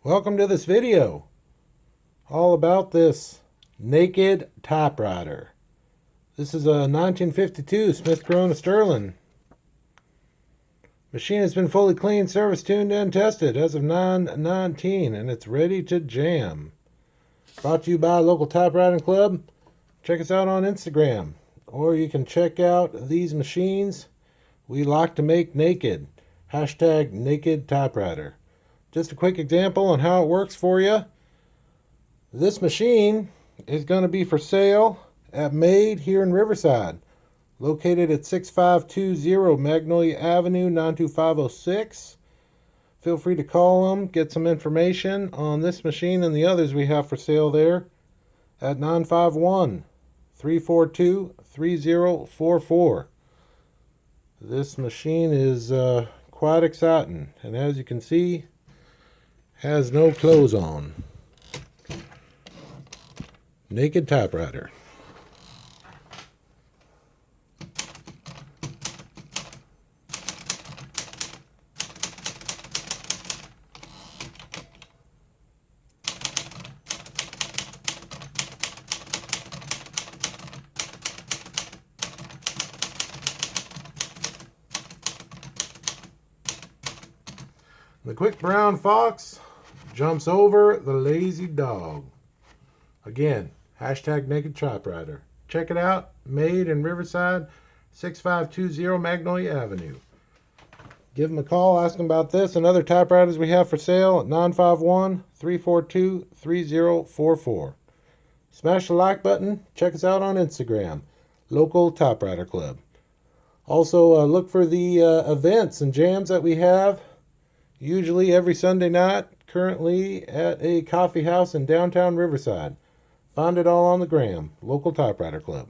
Welcome to this video, all about this naked typewriter. This is a 1952 Smith Corona Sterling. Machine has been fully cleaned, service tuned, and tested as of 9/19, and it's ready to jam. Brought to you by local typewriting club. Check us out on Instagram, or you can check out these machines we like to make naked. Hashtag naked typewriter. Just a quick example on how it works for you. This machine is going to be for sale at Made here in Riverside, located at 6520 Magnolia Avenue, 92506. Feel free to call them, get some information on this machine and the others we have for sale there at 951-342-3044. This machine is quite exciting, and as you can see, has no clothes on. Naked typewriter. The quick brown fox jumps over the lazy dog. Again, hashtag naked typewriter. Check it out. Made in Riverside, 6520 Magnolia Avenue. Give them a call. Ask them about this and other typewriters we have for sale at 951-342-3044. Smash the like button. Check us out on Instagram, Local Typewriter Club. Also, look for the events and jams that we have, usually every Sunday night, currently at a coffee house in downtown Riverside. Find it all on the gram, Local Typewriter Club.